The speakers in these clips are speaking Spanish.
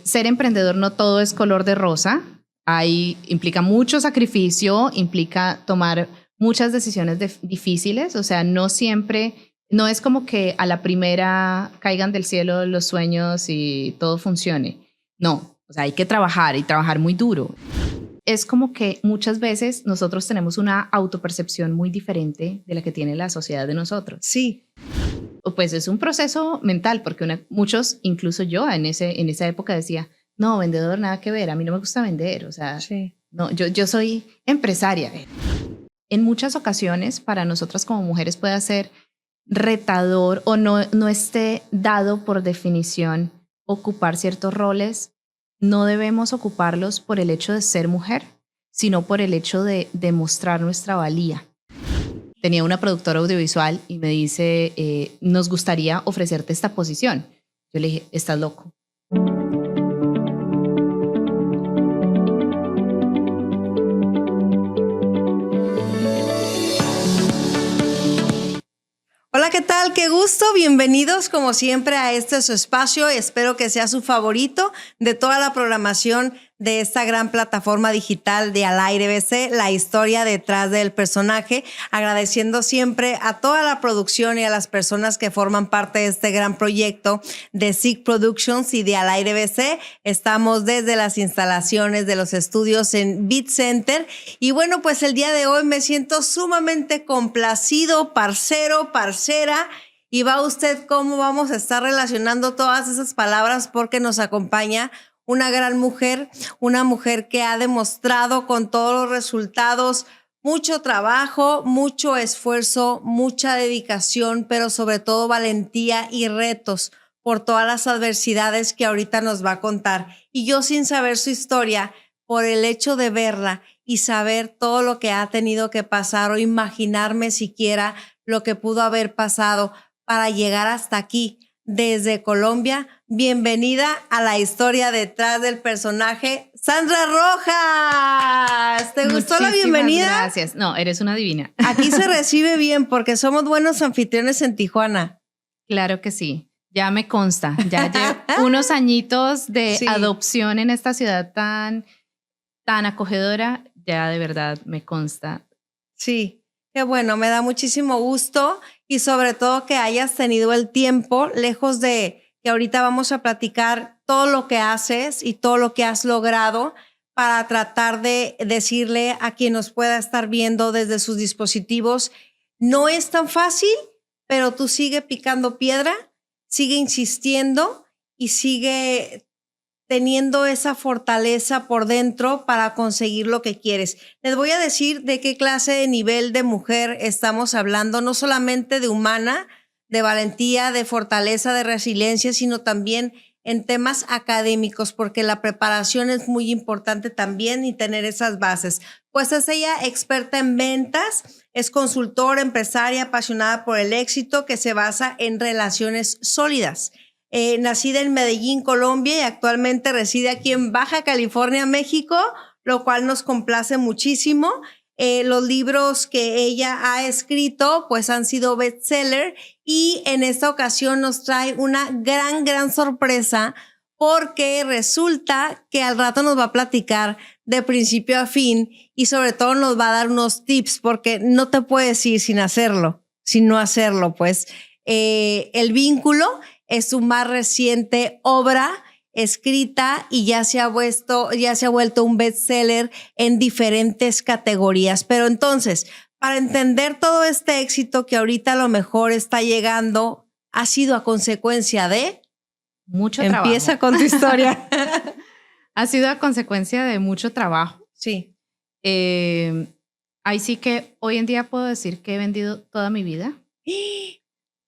Ser emprendedor no todo es color de rosa. Implica mucho sacrificio, implica tomar muchas decisiones difíciles. O sea, no siempre, no es como que a la primera caigan del cielo los sueños y todo funcione. No, o sea, hay que trabajar y trabajar muy duro. Es como que muchas veces nosotros tenemos una autopercepción muy diferente de la que tiene la sociedad de nosotros. Sí. Pues es un proceso mental, porque muchos, incluso yo en esa época decía, no, vendedor nada que ver, a mí no me gusta vender, o sea, sí. No, yo soy empresaria. En muchas ocasiones para nosotras como mujeres puede ser retador o no esté dado por definición ocupar ciertos roles. No debemos ocuparlos por el hecho de ser mujer, sino por el hecho de demostrar nuestra valía. Tenía una productora audiovisual y me dice, nos gustaría ofrecerte esta posición. Yo le dije, estás loco. Hola, ¿qué tal? Qué gusto. Bienvenidos como siempre a este su espacio. Espero que sea su favorito de toda la programación de esta gran plataforma digital de Al Aire BC, la historia detrás del personaje. Agradeciendo siempre a toda la producción y a las personas que forman parte de este gran proyecto de SIG Productions y de Al Aire BC. Estamos desde las instalaciones de los estudios en Beat Center. Y bueno, pues el día de hoy me siento sumamente complacido, parcera. Y va usted cómo vamos a estar relacionando todas esas palabras porque nos acompaña una gran mujer, una mujer que ha demostrado con todos los resultados mucho trabajo, mucho esfuerzo, mucha dedicación, pero sobre todo valentía y retos por todas las adversidades que ahorita nos va a contar. Y yo sin saber su historia, por el hecho de verla y saber todo lo que ha tenido que pasar o imaginarme siquiera lo que pudo haber pasado para llegar hasta aquí desde Colombia. Bienvenida a la historia detrás del personaje, Sandra Rojas. ¿Te gustó la bienvenida? Gracias. No, eres una divina. Aquí se recibe bien porque somos buenos anfitriones en Tijuana. Claro que sí. Ya me consta. Ya llevo unos añitos de adopción en esta ciudad tan acogedora. Ya de verdad me consta. Sí, qué bueno. Me da muchísimo gusto y sobre todo que hayas tenido el tiempo, lejos de que ahorita vamos a platicar todo lo que haces y todo lo que has logrado para tratar de decirle a quien nos pueda estar viendo desde sus dispositivos, no es tan fácil, pero tú sigue picando piedra, sigue insistiendo y sigue teniendo esa fortaleza por dentro para conseguir lo que quieres. Les voy a decir de qué clase de nivel de mujer estamos hablando, no solamente de humana, de valentía, de fortaleza, de resiliencia, sino también en temas académicos, porque la preparación es muy importante también y tener esas bases. Pues es ella experta en ventas, es consultora, empresaria, apasionada por el éxito que se basa en relaciones sólidas. Nacida en Medellín, Colombia, y actualmente reside aquí en Baja California, México, lo cual nos complace muchísimo. Los libros que ella ha escrito pues han sido bestseller y en esta ocasión nos trae una gran sorpresa porque resulta que al rato nos va a platicar de principio a fin y sobre todo nos va a dar unos tips porque no te puedes ir sin no hacerlo pues. El vínculo es su más reciente obra escrita y ya se ha vuelto un bestseller en diferentes categorías. Pero entonces, para entender todo este éxito que ahorita a lo mejor está llegando, ha sido a consecuencia de mucho trabajo. Empieza con tu historia. Ha sido a consecuencia de mucho trabajo. Sí. Ahí sí que hoy en día puedo decir que he vendido toda mi vida.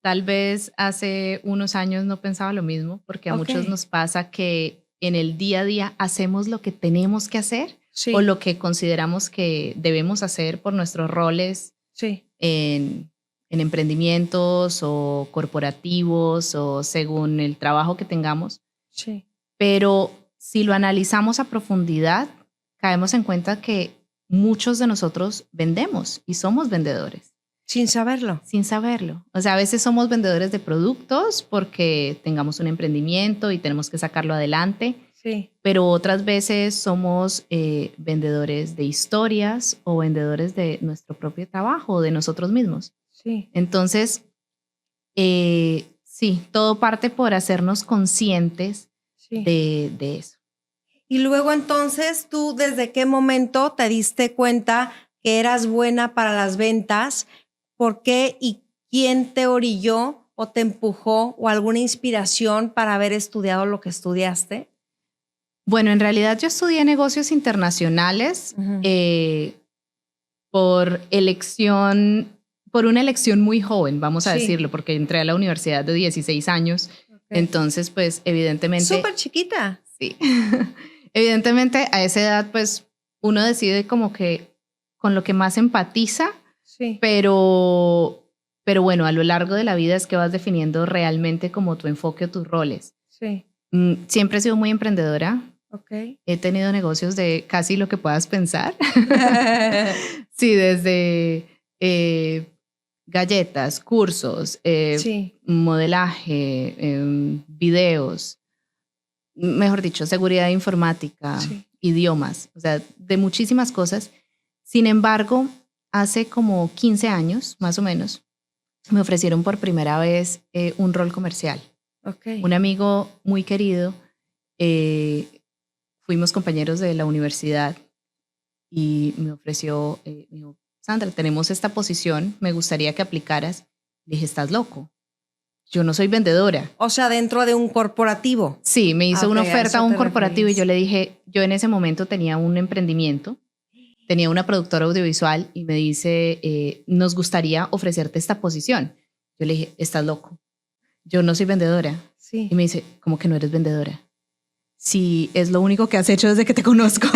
Tal vez hace unos años no pensaba lo mismo, porque a muchos nos pasa que en el día a día hacemos lo que tenemos que hacer o lo que consideramos que debemos hacer por nuestros roles en emprendimientos o corporativos o según el trabajo que tengamos. Sí. Pero si lo analizamos a profundidad, caemos en cuenta que muchos de nosotros vendemos y somos vendedores. Sin saberlo. sin saberlo. O sea, a veces somos vendedores de productos porque tengamos un emprendimiento y tenemos que sacarlo adelante, Sí. pero otras veces somos vendedores de historias o vendedores de nuestro propio trabajo, de nosotros mismos. Sí. Entonces, sí, todo parte por hacernos conscientes Sí. de eso. Y luego entonces, ¿tú desde qué momento te diste cuenta que eras buena para las ventas? ¿Por qué y quién te orilló o te empujó o alguna inspiración para haber estudiado lo que estudiaste? Bueno, en realidad yo estudié negocios internacionales por elección, por una elección muy joven, vamos a Sí. decirlo, porque entré a la universidad de 16 años. Okay. Entonces, pues evidentemente... Súper chiquita. Sí. Evidentemente a esa edad, pues uno decide como que con lo que más empatiza, Sí. pero bueno, a lo largo de la vida es que vas definiendo realmente como tu enfoque o tus roles. Sí. Siempre he sido muy emprendedora. Okay. He tenido negocios de casi lo que puedas pensar. Sí, desde galletas, cursos, Sí. modelaje, videos, mejor dicho, seguridad informática, Sí. idiomas, o sea, de muchísimas cosas. Sin embargo, hace como 15 años, más o menos, me ofrecieron por primera vez un rol comercial. Okay. Un amigo muy querido, fuimos compañeros de la universidad y me ofreció, me dijo, Sandra, tenemos esta posición, me gustaría que aplicaras. Le dije, ¿estás loco? Yo no soy vendedora. O sea, dentro de un corporativo. Sí, me hizo una oferta a un corporativo referís. y yo le dije, yo en ese momento tenía un emprendimiento, tenía una productora audiovisual y me dice, nos gustaría ofrecerte esta posición. Yo le dije, estás loco, yo no soy vendedora. Sí. Y me dice, ¿cómo que no eres vendedora? Sí, es lo único que has hecho desde que te conozco.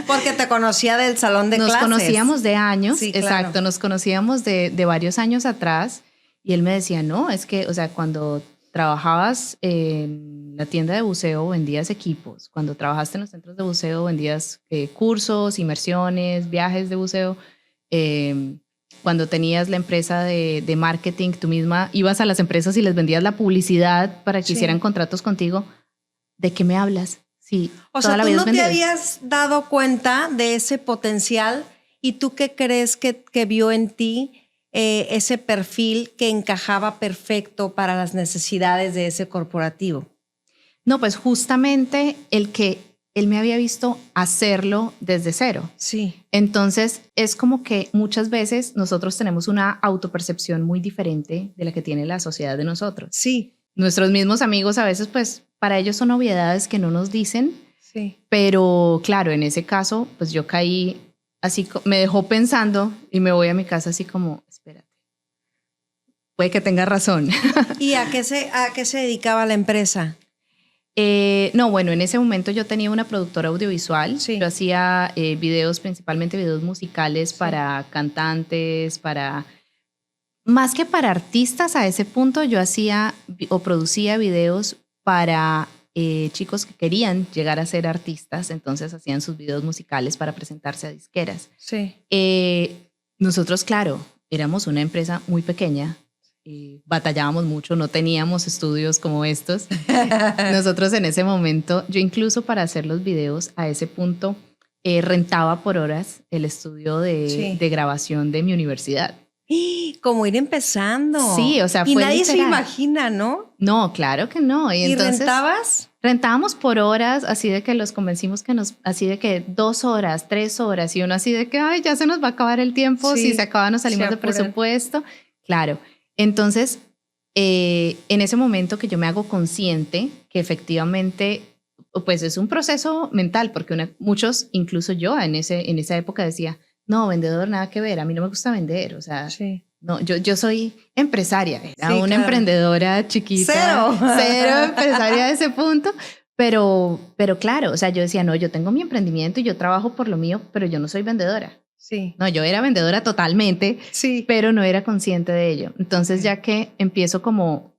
Porque te conocía del salón de clases. Nos conocíamos de años, Sí, claro. exacto, nos conocíamos de varios años atrás y él me decía, no, es que, o sea, cuando trabajabas en la tienda de buceo vendías equipos, cuando trabajaste en los centros de buceo vendías cursos, inmersiones, viajes de buceo, cuando tenías la empresa de marketing, tú misma ibas a las empresas y les vendías la publicidad para que Sí. hicieran contratos contigo. ¿De qué me hablas? Sí, O toda sea, la tú vida no has te vendido. habías dado cuenta de ese potencial y tú qué crees que vio en ti ese perfil que encajaba perfecto para las necesidades de ese corporativo. No, pues justamente el que él me había visto hacerlo desde cero. Sí. Entonces es como que muchas veces nosotros tenemos una autopercepción muy diferente de la que tiene la sociedad de nosotros. Sí. Nuestros mismos amigos a veces pues para ellos son obviedades que no nos dicen, Sí. pero claro, en ese caso pues yo caí así, me dejó pensando y me voy a mi casa así como, espérate, puede que tenga razón. ¿Y a qué se dedicaba la empresa? No, bueno, en ese momento yo tenía una productora audiovisual. Sí. Yo hacía videos, principalmente videos musicales Sí. para cantantes, más que para artistas a ese punto, yo hacía o producía videos para chicos que querían llegar a ser artistas, entonces hacían sus videos musicales para presentarse a disqueras. Sí. Nosotros, claro, éramos una empresa muy pequeña, batallábamos mucho, no teníamos estudios como estos. Nosotros en ese momento, yo incluso para hacer los videos a ese punto, rentaba por horas el estudio de grabación de mi universidad. Como ir empezando. Sí, o sea, y fue nadie literal. se imagina, ¿no? No, claro que no. ¿Y entonces, rentabas? Rentábamos por horas, así de que los convencimos así de que 2 horas, 3 horas, y uno así de que, ay, ya se nos va a acabar el tiempo, Sí, si se acaba nos salimos de presupuesto. Claro. Entonces, en ese momento que yo me hago consciente que efectivamente, pues es un proceso mental, porque muchos, incluso yo en esa época decía, no, vendedor, nada que ver, a mí no me gusta vender, o sea, sí. No, yo soy empresaria, era Sí, una emprendedora chiquita. Cero empresaria de ese punto, pero claro, o sea, yo decía, no, yo tengo mi emprendimiento y yo trabajo por lo mío, pero yo no soy vendedora. Sí. No, yo era vendedora totalmente, sí. pero no era consciente de ello. Entonces, ya que empiezo como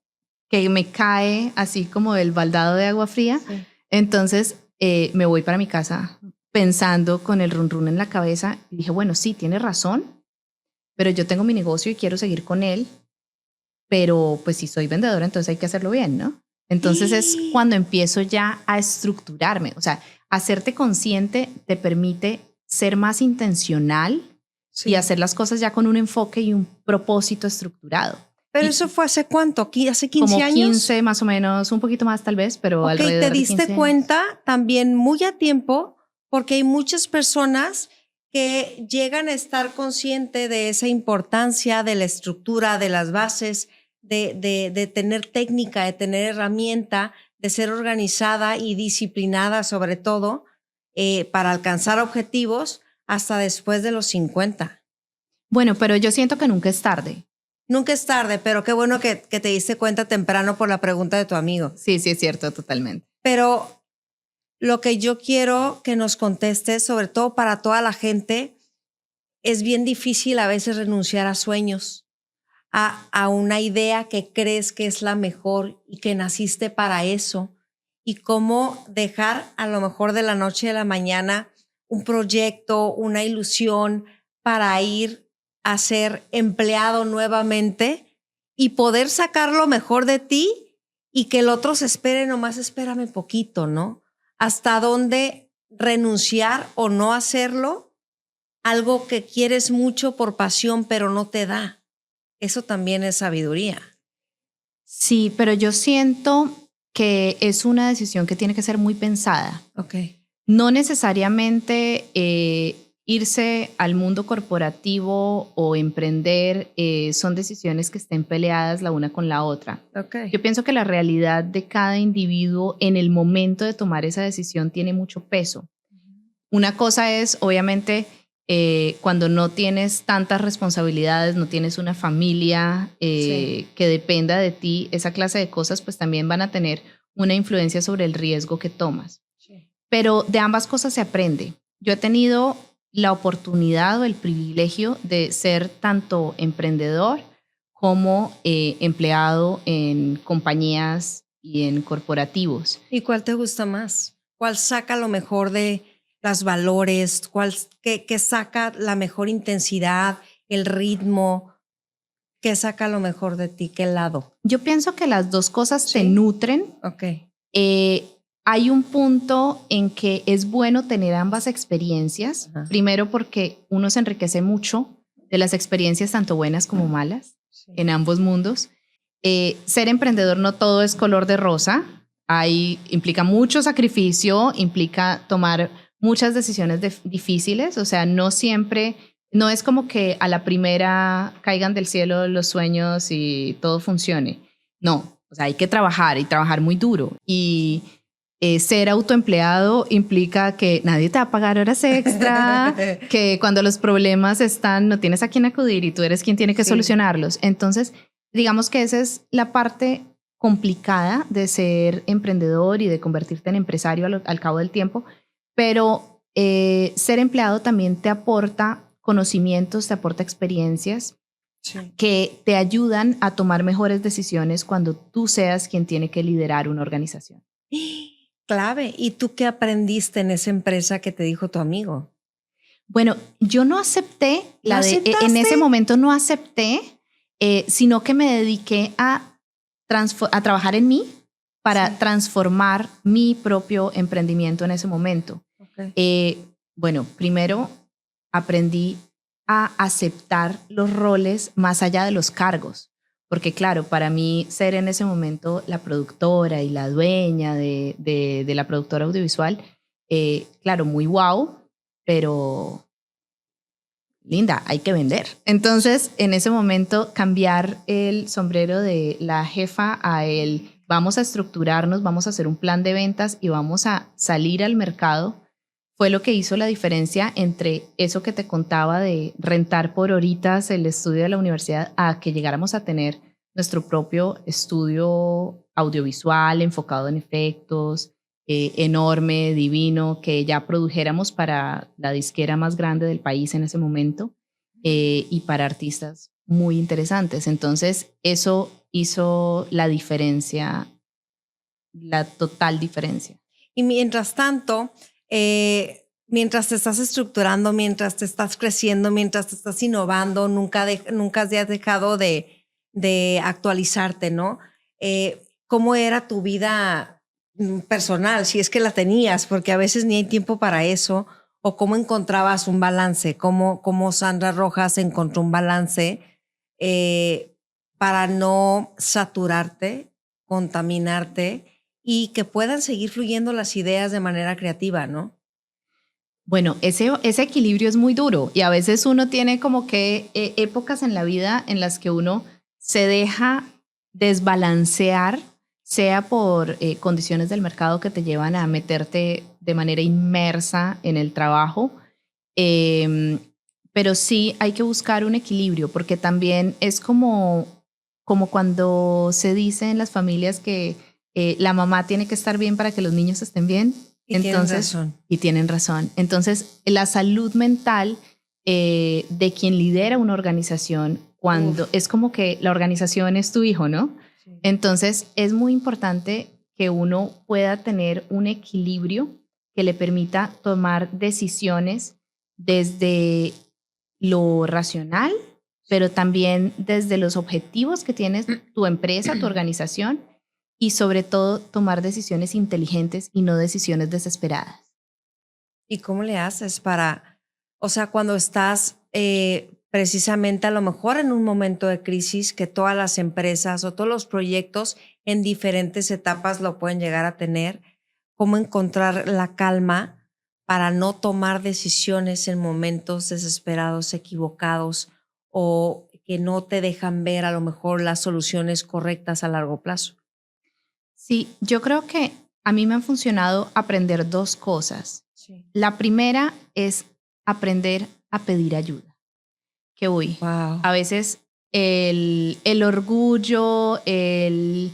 que me cae así como el baldado de agua fría, sí. entonces me voy para mi casa pensando con el run run en la cabeza y dije, bueno, sí, tienes razón, pero yo tengo mi negocio y quiero seguir con él, pero pues si soy vendedora, entonces hay que hacerlo bien, ¿no? Entonces es cuando empiezo ya a estructurarme, o sea, hacerte consciente te permite ser más intencional y hacer las cosas ya con un enfoque y un propósito estructurado. Pero eso fue ¿hace cuánto? ¿Hace 15 como años? 15 más o menos, un poquito más tal vez, pero alrededor te diste de 15 cuenta también muy a tiempo, porque hay muchas personas que llegan a estar conscientes de esa importancia de la estructura, de las bases, de tener técnica, de tener herramienta, de ser organizada y disciplinada sobre todo para alcanzar objetivos hasta después de los 50. Bueno, pero yo siento que nunca es tarde. Nunca es tarde, pero qué bueno que te diste cuenta temprano por la pregunta de tu amigo. Sí, sí es cierto, totalmente. Pero lo que yo quiero que nos contestes, sobre todo para toda la gente, es bien difícil a veces renunciar a sueños, a una idea que crees que es la mejor y que naciste para eso. Y cómo dejar a lo mejor de la noche a la mañana un proyecto, una ilusión para ir a ser empleado nuevamente y poder sacar lo mejor de ti y que el otro se espere, nomás espérame poquito, ¿no? Hasta dónde renunciar o no hacerlo, algo que quieres mucho por pasión pero no te da. Eso también es sabiduría. Sí, pero yo siento que es una decisión que tiene que ser muy pensada. Okay. No necesariamente irse al mundo corporativo o emprender son decisiones que estén peleadas la una con la otra. Okay. Yo pienso que la realidad de cada individuo en el momento de tomar esa decisión tiene mucho peso. Una cosa es, obviamente, cuando no tienes tantas responsabilidades, no tienes una familia que dependa de ti, esa clase de cosas pues también van a tener una influencia sobre el riesgo que tomas. Pero de ambas cosas se aprende. Yo he tenido la oportunidad o el privilegio de ser tanto emprendedor como empleado en compañías y en corporativos. ¿Y cuál te gusta más? ¿Cuál saca lo mejor de los valores? ¿Qué saca la mejor intensidad, el ritmo? ¿Qué saca lo mejor de ti? ¿Qué lado? Yo pienso que las dos cosas te nutren. Okay. Hay un punto en que es bueno tener ambas experiencias. Ajá. Primero porque uno se enriquece mucho de las experiencias tanto buenas como malas en ambos mundos. Ser emprendedor no todo es color de rosa. Implica mucho sacrificio, implica tomar muchas decisiones difíciles. O sea, no siempre, no es como que a la primera caigan del cielo los sueños y todo funcione. No, o sea, hay que trabajar y trabajar muy duro. Y ser autoempleado implica que nadie te va a pagar horas extra, que cuando los problemas están, no tienes a quién acudir y tú eres quien tiene que solucionarlos. Entonces, digamos que esa es la parte complicada de ser emprendedor y de convertirte en empresario al cabo del tiempo, pero ser empleado también te aporta conocimientos, te aporta experiencias que te ayudan a tomar mejores decisiones cuando tú seas quien tiene que liderar una organización. Clave. ¿Y tú qué aprendiste en esa empresa que te dijo tu amigo? Bueno, yo no acepté, en ese momento no acepté, sino que me dediqué a trabajar en mí para transformar mi propio emprendimiento en ese momento. Okay. Bueno, primero aprendí a aceptar los roles más allá de los cargos. Porque claro, para mí ser en ese momento la productora y la dueña de la productora audiovisual, claro, muy wow, pero linda, hay que vender. Entonces, en ese momento, cambiar el sombrero de la jefa a el vamos a estructurarnos, vamos a hacer un plan de ventas y vamos a salir al mercado, fue lo que hizo la diferencia entre eso que te contaba de rentar por horitas el estudio de la universidad a que llegáramos a tener nuestro propio estudio audiovisual enfocado en efectos, enorme, divino, que ya produjéramos para la disquera más grande del país en ese momento y para artistas muy interesantes. Entonces, eso hizo la diferencia, la total diferencia. Y mientras tanto, mientras te estás estructurando, mientras te estás creciendo, mientras te estás innovando, nunca has dejado de actualizarte, ¿no? ¿Cómo era tu vida personal, si es que la tenías? Porque a veces ni hay tiempo para eso. ¿O cómo encontrabas un balance? ¿Cómo Sandra Rojas encontró un balance para no saturarte, contaminarte y que puedan seguir fluyendo las ideas de manera creativa, ¿no? Bueno, ese equilibrio es muy duro y a veces uno tiene como que épocas en la vida en las que uno se deja desbalancear, sea por condiciones del mercado que te llevan a meterte de manera inmersa en el trabajo, pero sí hay que buscar un equilibrio porque también es como cuando se dice en las familias que la mamá tiene que estar bien para que los niños estén bien. Y tienen razón. Entonces, la salud mental de quien lidera una organización, cuando es como que la organización es tu hijo, ¿no? Sí. Entonces, es muy importante que uno pueda tener un equilibrio que le permita tomar decisiones desde lo racional, pero también desde los objetivos que tienes tu empresa, tu organización, y sobre todo tomar decisiones inteligentes y no decisiones desesperadas. ¿Y cómo le haces para, o sea, cuando estás precisamente a lo mejor en un momento de crisis que todas las empresas o todos los proyectos en diferentes etapas lo pueden llegar a tener, cómo encontrar la calma para no tomar decisiones en momentos desesperados, equivocados o que no te dejan ver a lo mejor las soluciones correctas a largo plazo? Sí, yo creo que a mí me han funcionado aprender dos cosas. Sí. La primera es aprender a pedir ayuda. Que wow. A veces el orgullo, el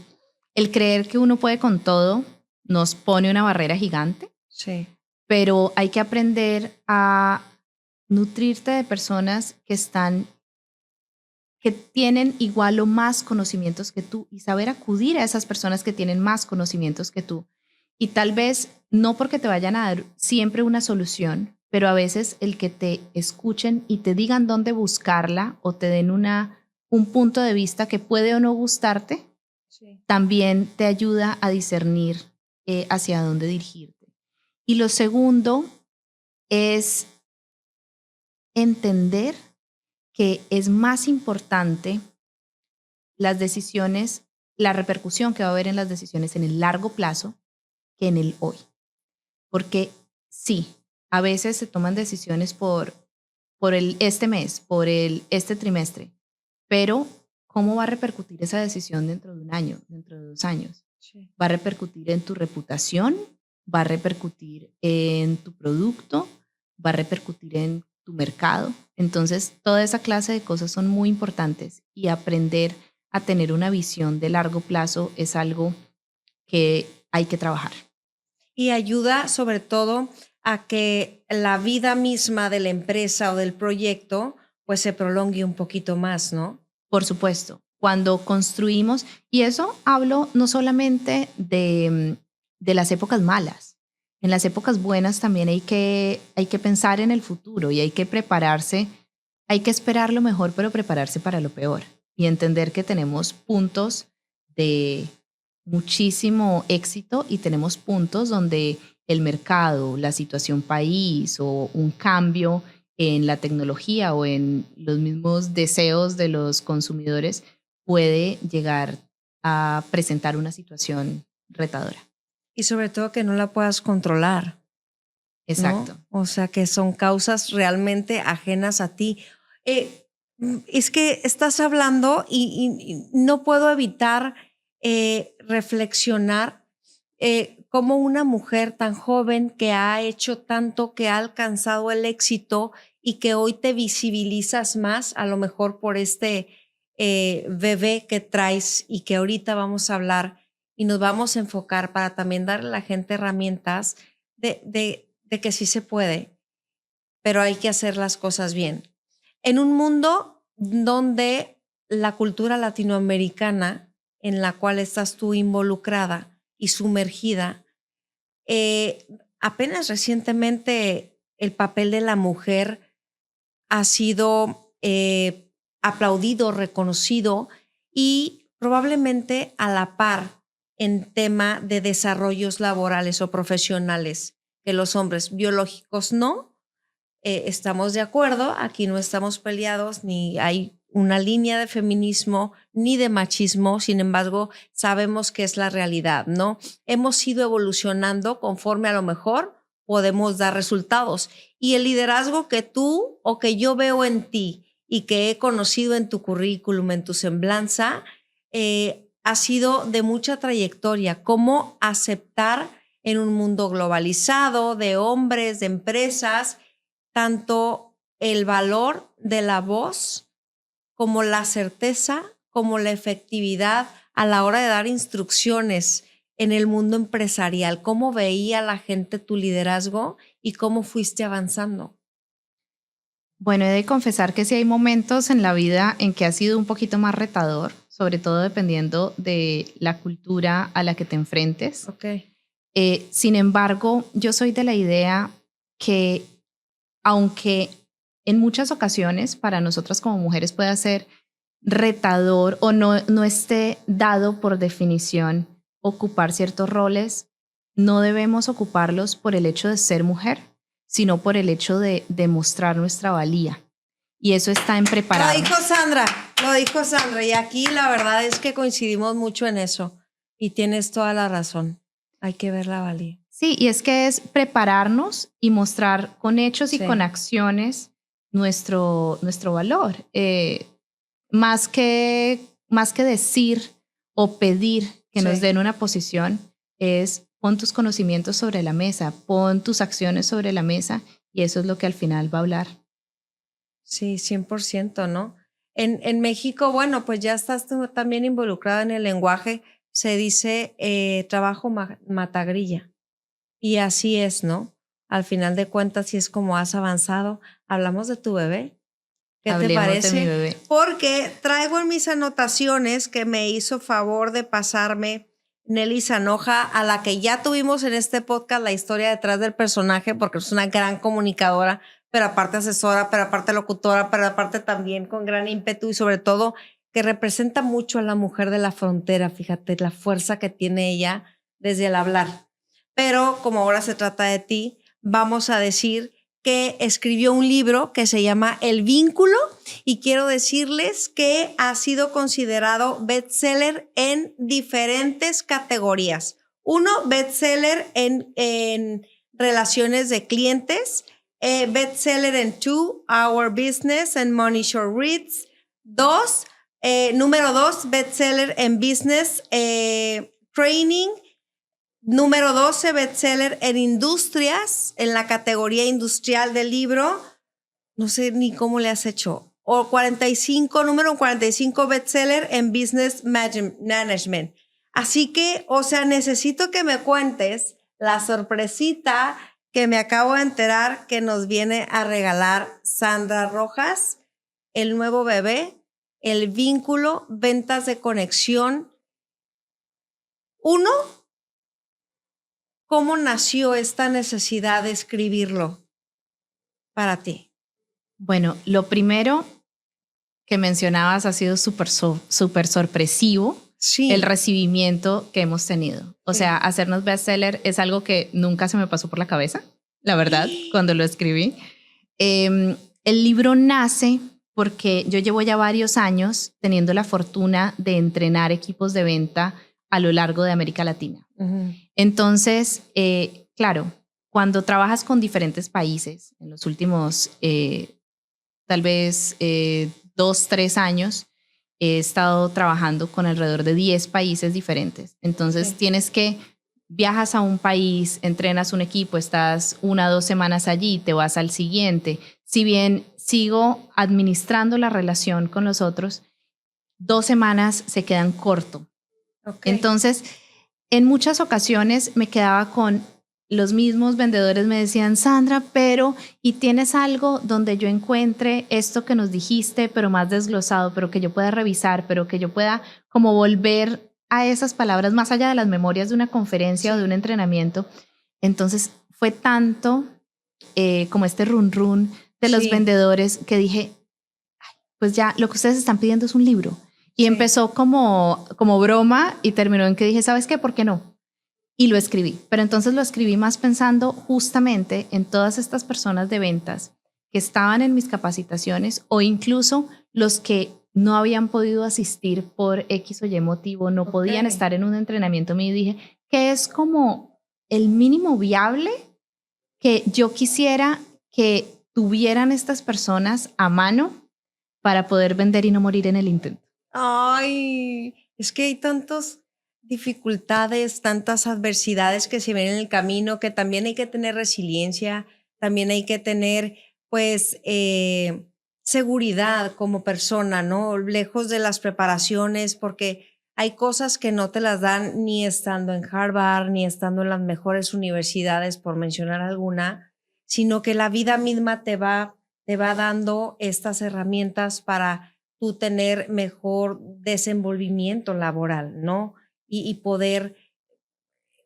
creer que uno puede con todo nos pone una barrera gigante. Sí. Pero hay que aprender a nutrirte de personas que tienen igual o más conocimientos que tú y saber acudir a esas personas que tienen más conocimientos que tú. Y tal vez no porque te vayan a dar siempre una solución, pero a veces el que te escuchen y te digan dónde buscarla o te den un punto de vista que puede o no gustarte, sí, también te ayuda a discernir hacia dónde dirigirte. Y lo segundo es entender que es más importante las decisiones, la repercusión que va a haber en las decisiones en el largo plazo que en el hoy. Porque sí, a veces se toman decisiones por este mes, por este trimestre, pero ¿cómo va a repercutir esa decisión dentro de un año, dentro de 2 años? Sí. Va a repercutir en tu reputación, va a repercutir en tu producto, va a repercutir en tu mercado. Entonces, toda esa clase de cosas son muy importantes y aprender a tener una visión de largo plazo es algo que hay que trabajar. Y ayuda sobre todo a que la vida misma de la empresa o del proyecto pues se prolongue un poquito más, ¿no? Por supuesto, cuando construimos, y eso hablo no solamente de las épocas malas, en las épocas buenas también hay que pensar en el futuro y hay que prepararse, hay que esperar lo mejor, pero prepararse para lo peor y entender que tenemos puntos de muchísimo éxito y tenemos puntos donde el mercado, la situación país o un cambio en la tecnología o en los mismos deseos de los consumidores puede llegar a presentar una situación retadora. Y sobre todo que no la puedas controlar. Exacto. ¿No? O sea, que son causas realmente ajenas a ti. Es que estás hablando y no puedo evitar reflexionar cómo una mujer tan joven que ha hecho tanto, que ha alcanzado el éxito y que hoy te visibilizas más, a lo mejor por este bebé que traes y que ahorita vamos a hablar y nos vamos a enfocar para también darle a la gente herramientas de que sí se puede, pero hay que hacer las cosas bien. En un mundo donde la cultura latinoamericana en la cual estás tú involucrada y sumergida, apenas recientemente el papel de la mujer ha sido aplaudido, reconocido y probablemente a la par en tema de desarrollos laborales o profesionales que los hombres biológicos no. Estamos de acuerdo, aquí no estamos peleados, ni hay una línea de feminismo ni de machismo, sin embargo, sabemos que es la realidad, ¿no? Hemos ido evolucionando conforme a lo mejor podemos dar resultados. Y el liderazgo que tú o que yo veo en ti y que he conocido en tu currículum, en tu semblanza, ha sido de mucha trayectoria. Cómo aceptar en un mundo globalizado de hombres, de empresas, tanto el valor de la voz como la certeza, como la efectividad a la hora de dar instrucciones en el mundo empresarial. ¿Cómo veía la gente tu liderazgo y cómo fuiste avanzando? Bueno, he de confesar que sí hay momentos en la vida en que ha sido un poquito más retador, sobre todo dependiendo de la cultura a la que te enfrentes. Okay. Sin embargo, yo soy de la idea que aunque en muchas ocasiones para nosotras como mujeres pueda ser retador o no esté dado por definición ocupar ciertos roles, no debemos ocuparlos por el hecho de ser mujer, sino por el hecho de demostrar nuestra valía. Y eso está en prepararnos. Lo dijo Sandra, y aquí la verdad es que coincidimos mucho en eso. Y tienes toda la razón. Hay que ver la valía. Sí, y es que es prepararnos y mostrar con hechos y con acciones nuestro valor. Más que decir o pedir que nos den una posición, es pon tus conocimientos sobre la mesa, pon tus acciones sobre la mesa, y eso es lo que al final va a hablar. Sí, 100%, ¿no? En México, bueno, pues ya estás tú también involucrada en el lenguaje, se dice trabajo matagrilla. Y así es, ¿no? Al final de cuentas, sí es como has avanzado. Hablamos de tu bebé. ¿Qué te parece? De mi bebé. Porque traigo en mis anotaciones que me hizo favor de pasarme Nelly Zanoja, a la que ya tuvimos en este podcast la historia detrás del personaje, porque es una gran comunicadora, pero aparte asesora, pero aparte locutora, pero aparte también con gran ímpetu y sobre todo que representa mucho a la mujer de la frontera. Fíjate la fuerza que tiene ella desde el hablar. Pero como ahora se trata de ti, vamos a decir que escribió un libro que se llama El Vínculo y quiero decirles que ha sido considerado bestseller en diferentes categorías. Uno, bestseller en relaciones de clientes, bestseller en Our Business and Money Short Reads. Número 2, bestseller en Business Training. Número 12, bestseller en industrias, en la categoría industrial del libro. No sé ni cómo le has hecho. O número 45, bestseller en Business Management. Así que, o sea, necesito que me cuentes la sorpresita que me acabo de enterar que nos viene a regalar Sandra Rojas, el nuevo bebé, El Vínculo, ventas de conexión. Uno, ¿cómo nació esta necesidad de escribirlo para ti? Bueno, lo primero que mencionabas ha sido súper sorpresivo. Sí. El recibimiento que hemos tenido. O sea, hacernos bestseller es algo que nunca se me pasó por la cabeza, la verdad, cuando lo escribí. El libro nace porque yo llevo ya varios años teniendo la fortuna de entrenar equipos de venta a lo largo de América Latina. Entonces, claro, cuando trabajas con diferentes países, en los últimos tal vez 2, 3 años, he estado trabajando con alrededor de 10 países diferentes. Entonces viajas a un país, entrenas un equipo, estás 1 o 2 semanas allí, te vas al siguiente. Si bien sigo administrando la relación con los otros, 2 semanas se quedan corto. Entonces, en muchas ocasiones me quedaba con los mismos vendedores, me decían, Sandra, ¿y tienes algo donde yo encuentre esto que nos dijiste, pero más desglosado, pero que yo pueda revisar, pero que yo pueda como volver a esas palabras más allá de las memorias de una conferencia o de un entrenamiento? Entonces, fue tanto como este run run de los Sí. vendedores, que dije, "Ay, pues ya lo que ustedes están pidiendo es un libro". Y Sí. empezó como broma y terminó en que dije, ¿sabes qué? ¿Por qué no? Y lo escribí. Pero entonces lo escribí más pensando justamente en todas estas personas de ventas que estaban en mis capacitaciones, o incluso los que no habían podido asistir por X o Y motivo, no podían Ok. estar en un entrenamiento mío. Y dije que es como el mínimo viable que yo quisiera que tuvieran estas personas a mano para poder vender y no morir en el intento. Ay, es que hay tantas dificultades, tantas adversidades que se ven en el camino, que también hay que tener resiliencia, también hay que tener, pues, seguridad como persona, ¿no? Lejos de las preparaciones, porque hay cosas que no te las dan ni estando en Harvard, ni estando en las mejores universidades, por mencionar alguna, sino que la vida misma te va dando estas herramientas para tú tener mejor desenvolvimiento laboral, ¿no? Y poder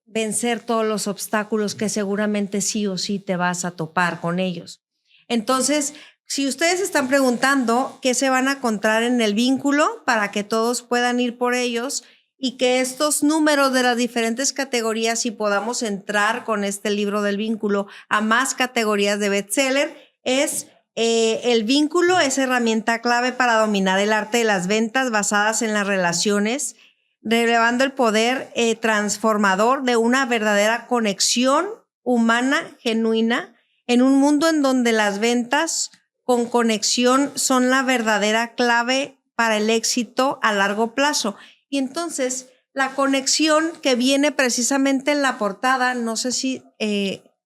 vencer todos los obstáculos que seguramente sí o sí te vas a topar con ellos. Entonces, si ustedes están preguntando qué se van a encontrar en el vínculo para que todos puedan ir por ellos y que estos números de las diferentes categorías y podamos entrar con este libro del vínculo a más categorías de bestseller, es el vínculo es herramienta clave para dominar el arte de las ventas basadas en las relaciones, relevando el poder transformador de una verdadera conexión humana genuina en un mundo en donde las ventas con conexión son la verdadera clave para el éxito a largo plazo. Y entonces, la conexión que viene precisamente en la portada, no sé si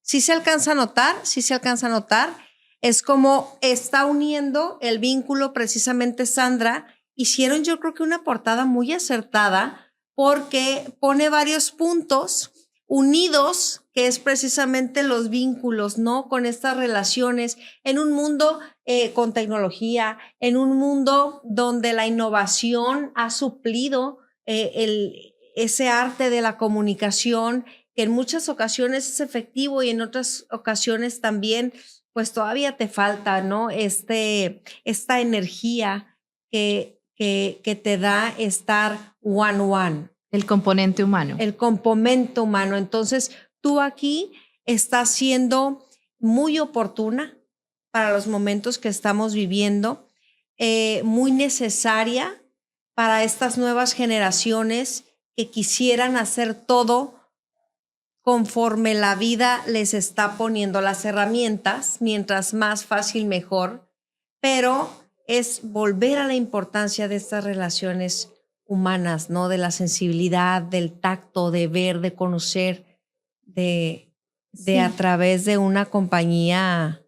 se alcanza a notar, es como está uniendo el vínculo precisamente Sandra. Hicieron yo creo que una portada muy acertada porque pone varios puntos unidos, que es precisamente los vínculos, ¿no? Con estas relaciones en un mundo con tecnología, en un mundo donde la innovación ha suplido ese arte de la comunicación, que en muchas ocasiones es efectivo y en otras ocasiones también, pues todavía te falta, ¿no? Esta energía que te da estar one-one. El componente humano. El componente humano. Entonces, tú aquí estás siendo muy oportuna para los momentos que estamos viviendo, muy necesaria para estas nuevas generaciones que quisieran hacer todo conforme la vida les está poniendo las herramientas, mientras más fácil mejor, pero es volver a la importancia de estas relaciones humanas, ¿no? De la sensibilidad, del tacto, de ver, de conocer, de Sí. a través de una compañía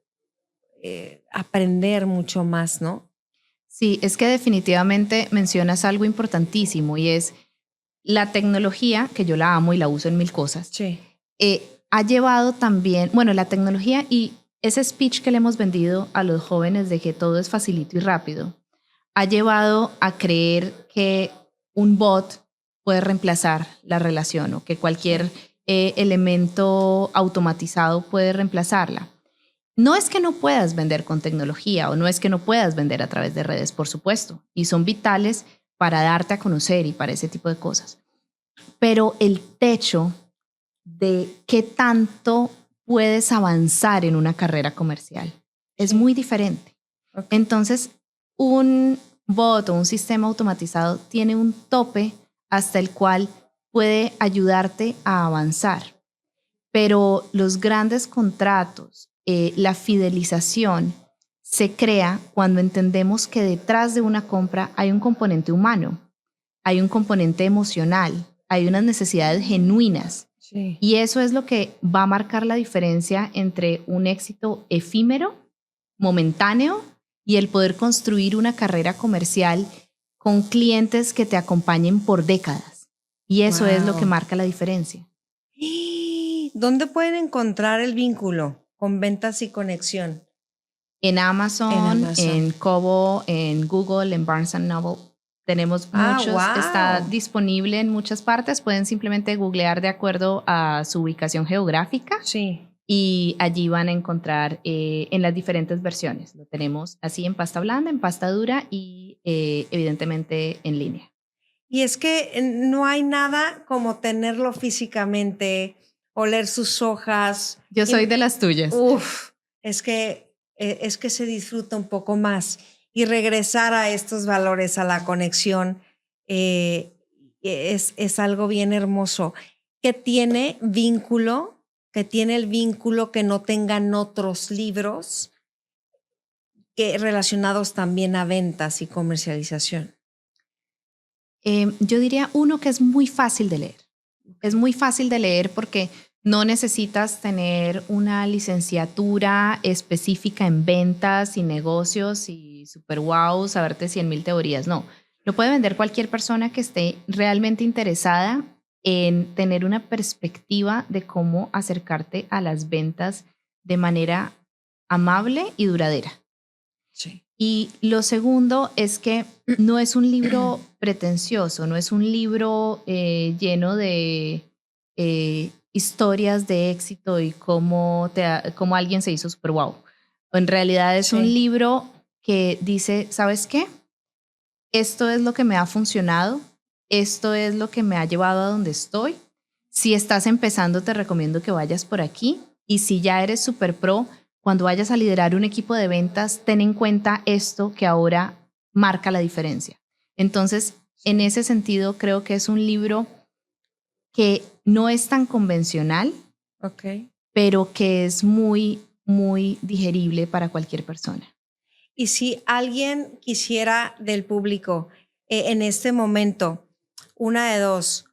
aprender mucho más, ¿no? Sí, es que definitivamente mencionas algo importantísimo, y es la tecnología, que yo la amo y la uso en mil cosas. Sí. Ha llevado también, bueno, la tecnología y ese speech que le hemos vendido a los jóvenes de que todo es facilito y rápido, ha llevado a creer que un bot puede reemplazar la relación, o que cualquier elemento automatizado puede reemplazarla. No es que no puedas vender con tecnología, o no es que no puedas vender a través de redes, por supuesto, y son vitales para darte a conocer y para ese tipo de cosas. Pero el techo de qué tanto puedes avanzar en una carrera comercial es muy diferente. Okay. Entonces, un bot o un sistema automatizado tiene un tope hasta el cual puede ayudarte a avanzar. Pero los grandes contratos, la fidelización, se crea cuando entendemos que detrás de una compra hay un componente humano, hay un componente emocional, hay unas necesidades genuinas. Sí. Y eso es lo que va a marcar la diferencia entre un éxito efímero, momentáneo, y el poder construir una carrera comercial con clientes que te acompañen por décadas. Y eso es lo que marca la diferencia. ¿Dónde pueden encontrar el vínculo con ventas y conexión? En Amazon, en Kobo, en Google, en Barnes & Noble. Tenemos muchos, wow. Está disponible en muchas partes. Pueden simplemente googlear de acuerdo a su ubicación geográfica. Sí. y allí van a encontrar en las diferentes versiones. Lo tenemos así en pasta blanda, en pasta dura y evidentemente en línea. Y es que no hay nada como tenerlo físicamente, oler sus hojas. Yo soy de las tuyas. Uf, es que se disfruta un poco más. Y regresar a estos valores, a la conexión, es algo bien hermoso. Que tiene vínculo, que tiene el vínculo que no tengan otros libros que relacionados también a ventas y comercialización. Yo diría uno que es muy fácil de leer. Es muy fácil de leer porque no necesitas tener una licenciatura específica en ventas y negocios y super wow, saberte 100,000 teorías. No, lo puede vender cualquier persona que esté realmente interesada en tener una perspectiva de cómo acercarte a las ventas de manera amable y duradera. Sí. Y lo segundo es que no es un libro pretencioso, no es un libro lleno de historias de éxito y cómo alguien se hizo super wow. En realidad es un libro que dice, ¿sabes qué? Esto es lo que me ha funcionado, esto es lo que me ha llevado a donde estoy. Si estás empezando, te recomiendo que vayas por aquí. Y si ya eres super pro, cuando vayas a liderar un equipo de ventas, ten en cuenta esto que ahora marca la diferencia. Entonces, en ese sentido, creo que es un libro que no es tan convencional, pero que es muy, muy digerible para cualquier persona. Y si alguien quisiera del público en este momento, una de dos,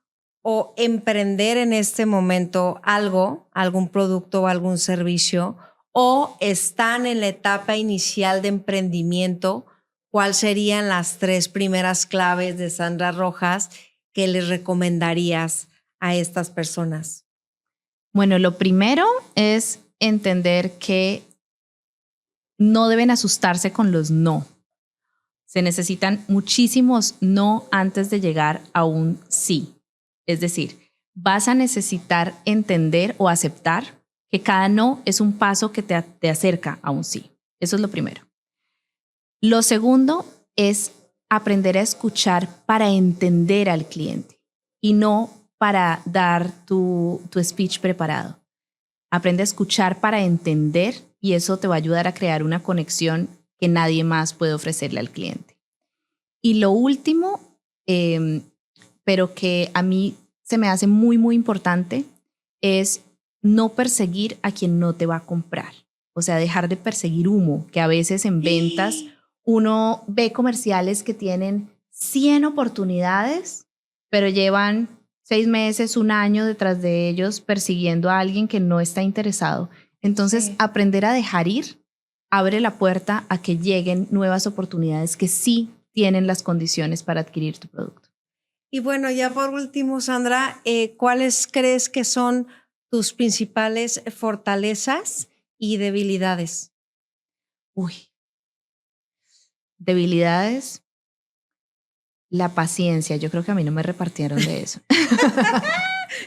o emprender en este momento algún producto o algún servicio, o están en la etapa inicial de emprendimiento, ¿cuáles serían las 3 primeras claves de Sandra Rojas que les recomendarías a estas personas? Bueno, lo primero es entender que no deben asustarse con los no. Se necesitan muchísimos no antes de llegar a un sí. Es decir, vas a necesitar entender o aceptar que cada no es un paso que te acerca a un sí. Eso es lo primero. Lo segundo es aprender a escuchar para entender al cliente y no para dar tu speech preparado. Aprende a escuchar para entender y eso te va a ayudar a crear una conexión que nadie más puede ofrecerle al cliente. Y lo último, pero que a mí se me hace muy, muy importante, es no perseguir a quien no te va a comprar. O sea, dejar de perseguir humo, que a veces en ventas uno ve comerciales que tienen 100 oportunidades, pero llevan 6 meses, un año detrás de ellos persiguiendo a alguien que no está interesado. Entonces, aprender a dejar ir abre la puerta a que lleguen nuevas oportunidades que sí tienen las condiciones para adquirir tu producto. Y bueno, ya por último, Sandra, ¿cuáles crees que son tus principales fortalezas y debilidades? Debilidades, la paciencia. Yo creo que a mí no me repartieron de eso.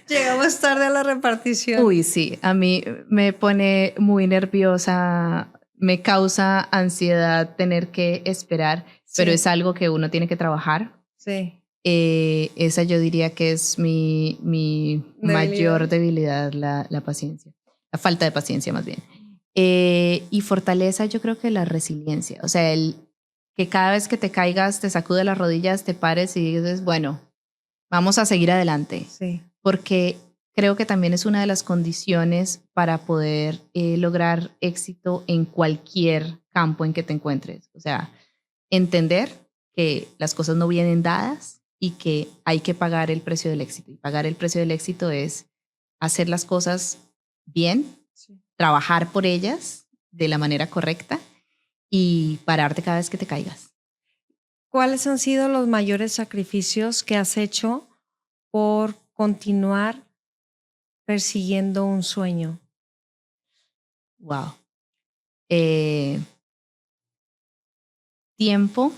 Llegamos tarde a la repartición. Sí, a mí me pone muy nerviosa, me causa ansiedad tener que esperar, pero es algo que uno tiene que trabajar. Sí. Esa yo diría que es mi mayor debilidad, la paciencia, la falta de paciencia más bien. Y fortaleza yo creo que la resiliencia, o sea, que cada vez que te caigas, te sacude las rodillas, te pares y dices, bueno, vamos a seguir adelante. Sí. Porque creo que también es una de las condiciones para poder lograr éxito en cualquier campo en que te encuentres. O sea, entender que las cosas no vienen dadas y que hay que pagar el precio del éxito. Y pagar el precio del éxito es hacer las cosas bien, trabajar por ellas de la manera correcta y pararte cada vez que te caigas. ¿Cuáles han sido los mayores sacrificios que has hecho por continuar persiguiendo un sueño? Wow. Tiempo.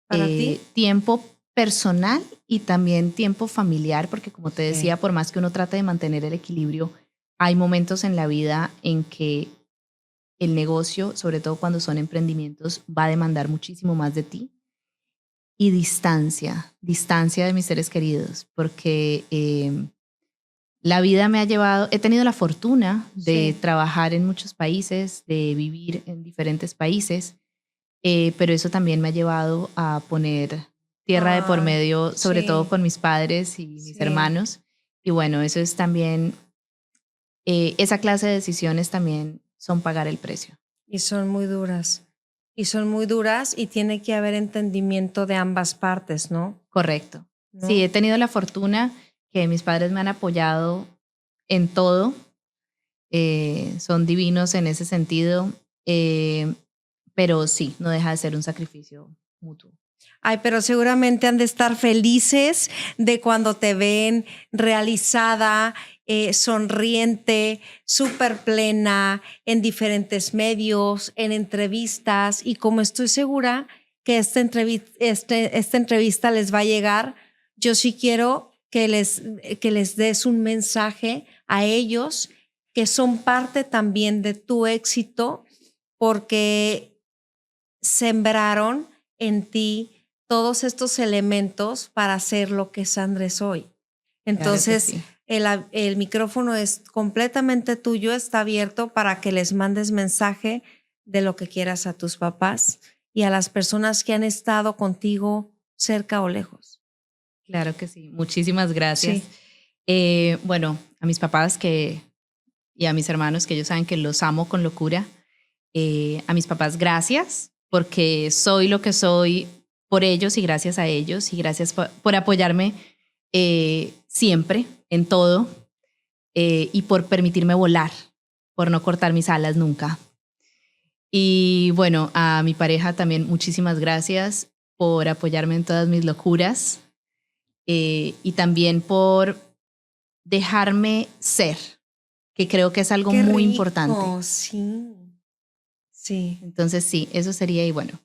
¿Para ti? Tiempo personal y también tiempo familiar, porque como te decía, por más que uno trate de mantener el equilibrio, hay momentos en la vida en que el negocio, sobre todo cuando son emprendimientos, va a demandar muchísimo más de ti. Y distancia de mis seres queridos, porque la vida me ha llevado, he tenido la fortuna de trabajar en muchos países, de vivir en diferentes países, pero eso también me ha llevado a poner tierra de por medio, sobre todo con mis padres y mis hermanos. Y bueno, eso es también, esa clase de decisiones también son pagar el precio. Y son muy duras. Y tiene que haber entendimiento de ambas partes, ¿no? Correcto. ¿No? Sí, he tenido la fortuna que mis padres me han apoyado en todo. Son divinos en ese sentido. Pero sí, no deja de ser un sacrificio mutuo. Ay, pero seguramente han de estar felices de cuando te ven realizada, sonriente, súper plena, en diferentes medios, en entrevistas. Y como estoy segura que esta entrevista les va a llegar, yo sí quiero que les des un mensaje a ellos que son parte también de tu éxito, porque sembraron en ti todos estos elementos para hacer lo que es Andrés hoy. Entonces, claro que sí. El micrófono es completamente tuyo, está abierto para que les mandes mensaje de lo que quieras a tus papás y a las personas que han estado contigo cerca o lejos. Claro que sí. Muchísimas gracias. Sí. Bueno, a mis papás y a mis hermanos, que ellos saben que los amo con locura. A mis papás, gracias, porque soy lo que soy por ellos y gracias a ellos, y gracias por apoyarme siempre en todo, y por permitirme volar, por no cortar mis alas nunca. Y bueno, a mi pareja también muchísimas gracias por apoyarme en todas mis locuras, y también por dejarme ser, que creo que es algo muy importante. Sí. Sí. Entonces sí, eso sería, y bueno,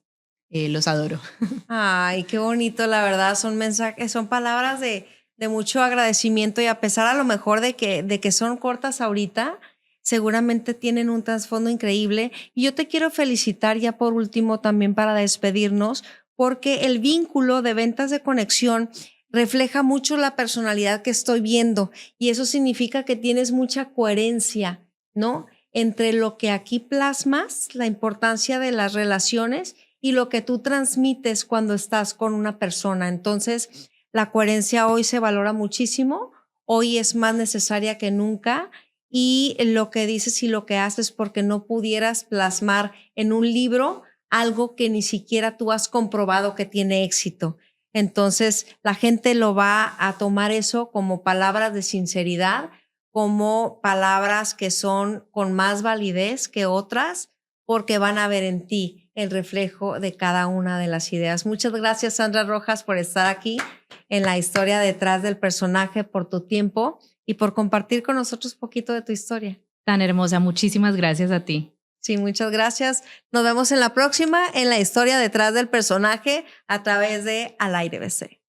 los adoro. Ay, qué bonito, la verdad, son mensajes, son palabras de mucho agradecimiento, y a pesar a lo mejor de que son cortas ahorita, seguramente tienen un trasfondo increíble. Y yo te quiero felicitar ya por último también para despedirnos, porque el vínculo de ventas de conexión refleja mucho la personalidad que estoy viendo, y eso significa que tienes mucha coherencia, ¿no? Entre lo que aquí plasmas, la importancia de las relaciones, y lo que tú transmites cuando estás con una persona. Entonces, la coherencia hoy se valora muchísimo, hoy es más necesaria que nunca, y lo que dices y lo que haces, porque no pudieras plasmar en un libro algo que ni siquiera tú has comprobado que tiene éxito. Entonces, la gente lo va a tomar eso como palabras de sinceridad, como palabras que son con más validez que otras, porque van a ver en ti el reflejo de cada una de las ideas. Muchas gracias, Sandra Rojas, por estar aquí en la historia detrás del personaje, por tu tiempo y por compartir con nosotros un poquito de tu historia. Tan hermosa, muchísimas gracias a ti. Sí, muchas gracias. Nos vemos en la próxima, en la historia detrás del personaje, a través de Al Aire BC.